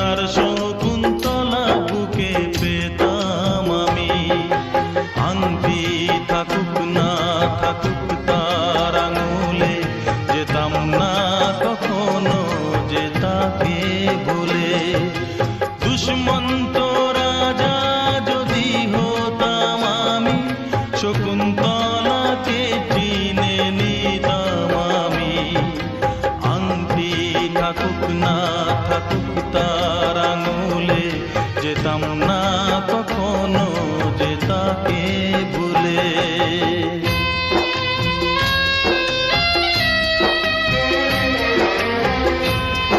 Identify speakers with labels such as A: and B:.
A: তার শকুন্তলা বুকে পেতাম আমি। আংটি থাকুক না থাকুক তার আঙুলে, যেতাম না কখনো যে তাকে ভুলে। দুষ্মন্ত রাজা যদি হতাম আমি, শকুন্তলাকে চিনে নিতাম আমি। আংটি থাকুক না থাকুক তার আঙুলে, যেতাম না কখনো যে তাকে ভুলে।